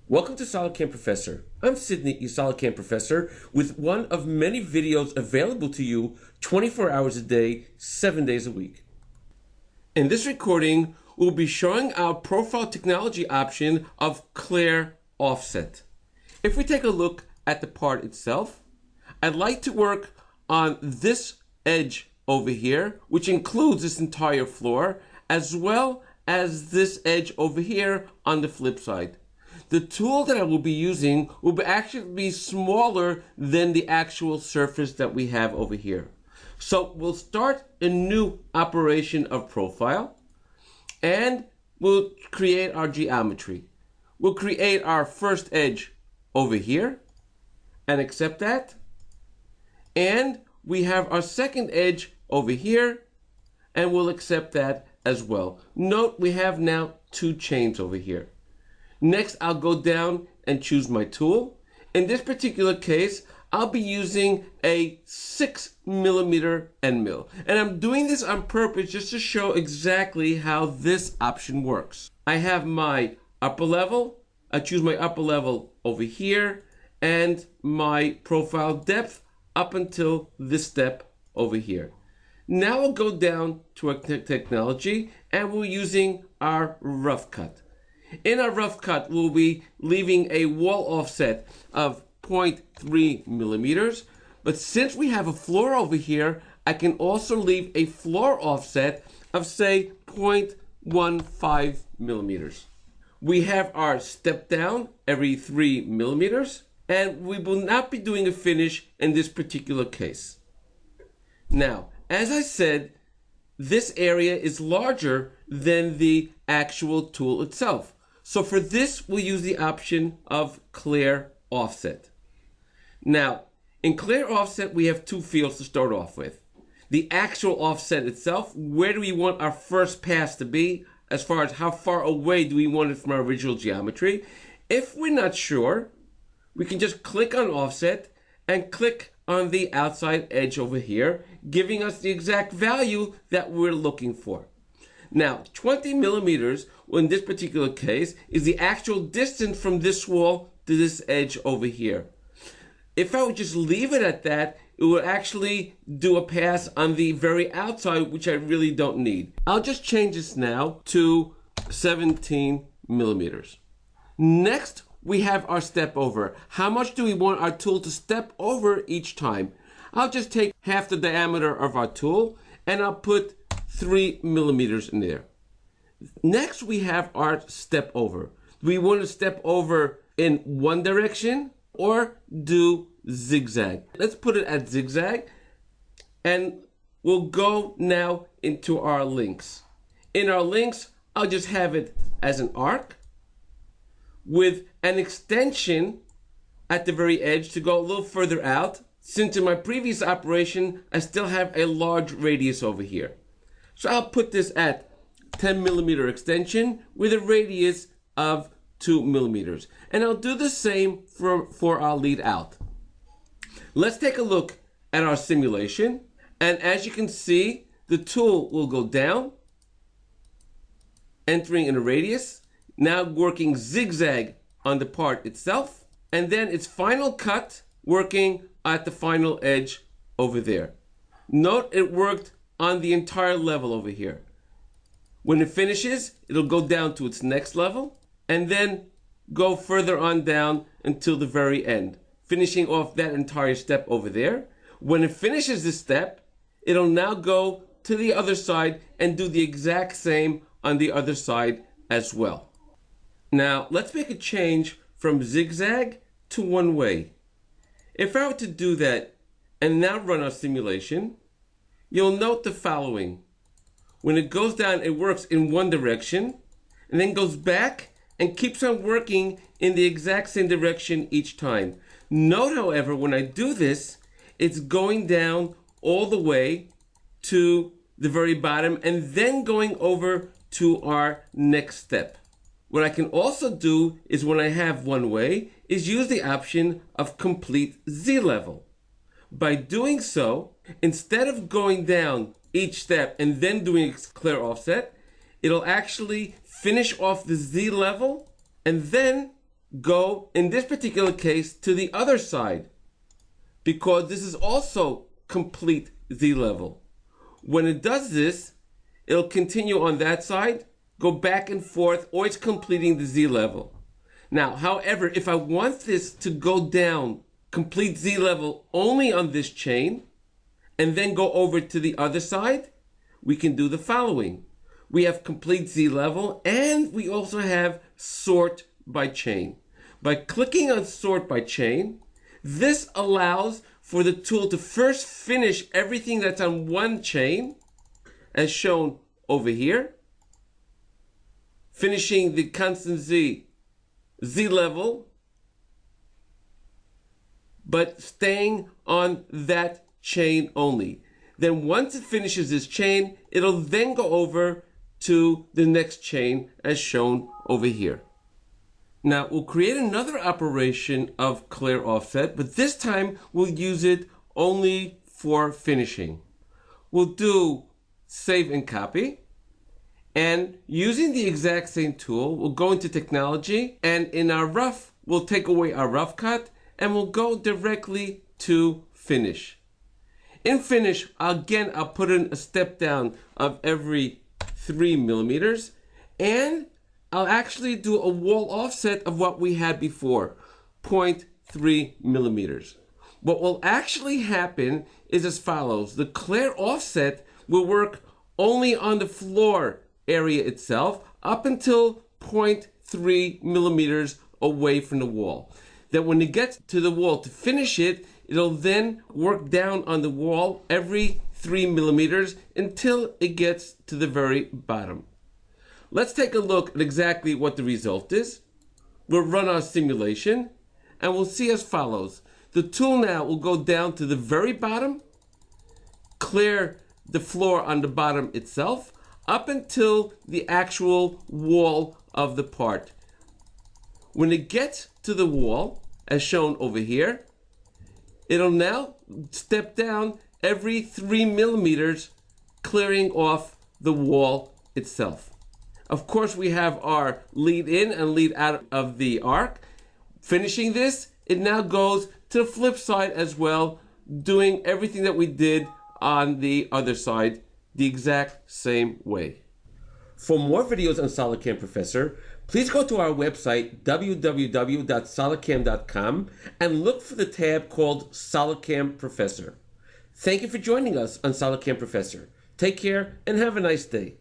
Welcome to SolidCAM Professor. I'm Sydney, your SolidCAM Professor, with one of many videos available to you 24 hours a day, 7 days a week. In this recording, we'll be showing our profile technology option of clear offset. If we take a look at the part itself, I'd like to work on this edge over here, which includes this entire floor, as well as this edge over here on the flip side. The tool that I will be using will actually be smaller than the actual surface that we have over here. So we'll start a new operation of profile and we'll create our geometry. We'll create our first edge over here and accept that. And we have our second edge over here and we'll accept that as well. Note we have now two chains over here. Next, I'll go down and choose my tool. In this particular case, I'll be using a 6mm end mill. And I'm doing this on purpose just to show exactly how this option works. I have my upper level. I choose my upper level over here and my profile depth up until this step over here. Now we'll go down to our technology and we're using our rough cut. In our rough cut, we'll be leaving a wall offset of 0.3mm. But since we have a floor over here, I can also leave a floor offset of, say, 0.15mm. We have our step down every 3mm, and we will not be doing a finish in this particular case. Now, as I said, this area is larger than the actual tool itself. So for this, we'll use the option of clear offset. Now, in clear offset, we have two fields to start off with. The actual offset itself, where do we want our first pass to be, as far as how far away do we want it from our original geometry. If we're not sure, we can just click on offset and click on the outside edge over here, giving us the exact value that we're looking for. Now, 20mm in this particular case is the actual distance from this wall to this edge over here. If I would just leave it at that, it would actually do a pass on the very outside, which I really don't need. I'll just change this now to 17mm. Next, we have our step over. How much do we want our tool to step over each time? I'll just take half the diameter of our tool and I'll put 3mm in there. Next, we have our step over. Do we want to step over in one direction or do zigzag? Let's put it at zigzag and we'll go now into our links. In our links, I'll just have it as an arc with an extension at the very edge to go a little further out, since in my previous operation, I still have a large radius over here. So I'll put this at 10mm extension with a radius of 2mm. And I'll do the same for our lead out. Let's take a look at our simulation. And as you can see, the tool will go down, entering in a radius, now working zigzag on the part itself, and then its final cut working at the final edge over there. Note it worked on the entire level over here. When it finishes, it'll go down to its next level and then go further on down until the very end, finishing off that entire step over there. When it finishes this step, it'll now go to the other side and do the exact same on the other side as well. Now, let's make a change from zigzag to one way. If I were to do that and now run our simulation, you'll note the following. When it goes down, it works in one direction and then goes back and keeps on working in the exact same direction each time. Note, however, when I do this, it's going down all the way to the very bottom and then going over to our next step. What I can also do is, when I have one way, is use the option of complete Z level. By doing so, instead of going down each step and then doing a clear offset, it'll actually finish off the Z level and then go, in this particular case, to the other side, because this is also complete Z level. When it does this, it'll continue on that side, go back and forth, always completing the Z level. Now, however, if I want this to go down, complete Z level only on this chain, and then go over to the other side, we can do the following. We have complete Z level, and we also have sort by chain. By clicking on sort by chain, this allows for the tool to first finish everything that's on one chain, as shown over here, finishing the constant Z level, but staying on that chain only. Then once it finishes this chain, it'll then go over to the next chain as shown over here. Now we'll create another operation of clear offset, but this time we'll use it only for finishing. We'll do save and copy, and using the exact same tool, we'll go into technology, and in our rough, we'll take away our rough cut, and we'll go directly to finish. In finish, again, I'll put in a step down of every 3 millimeters, and I'll actually do a wall offset of what we had before, 0.3 millimeters. What will actually happen is as follows. The clear offset will work only on the floor area itself up until 0.3 millimeters away from the wall. Then when it gets to the wall to finish it, it'll then work down on the wall every 3 millimeters until it gets to the very bottom. Let's take a look at exactly what the result is. We'll run our simulation, and we'll see as follows. The tool now will go down to the very bottom, clear the floor on the bottom itself, up until the actual wall of the part. When it gets to the wall, as shown over here, it'll now step down every 3 millimeters, clearing off the wall itself. Of course, we have our lead in and lead out of the arc. Finishing this, it now goes to the flip side as well, doing everything that we did on the other side the exact same way. For more videos on SolidCam Professor, please go to our website, www.solidcam.com, and look for the tab called SolidCam Professor. Thank you for joining us on SolidCam Professor. Take care and have a nice day.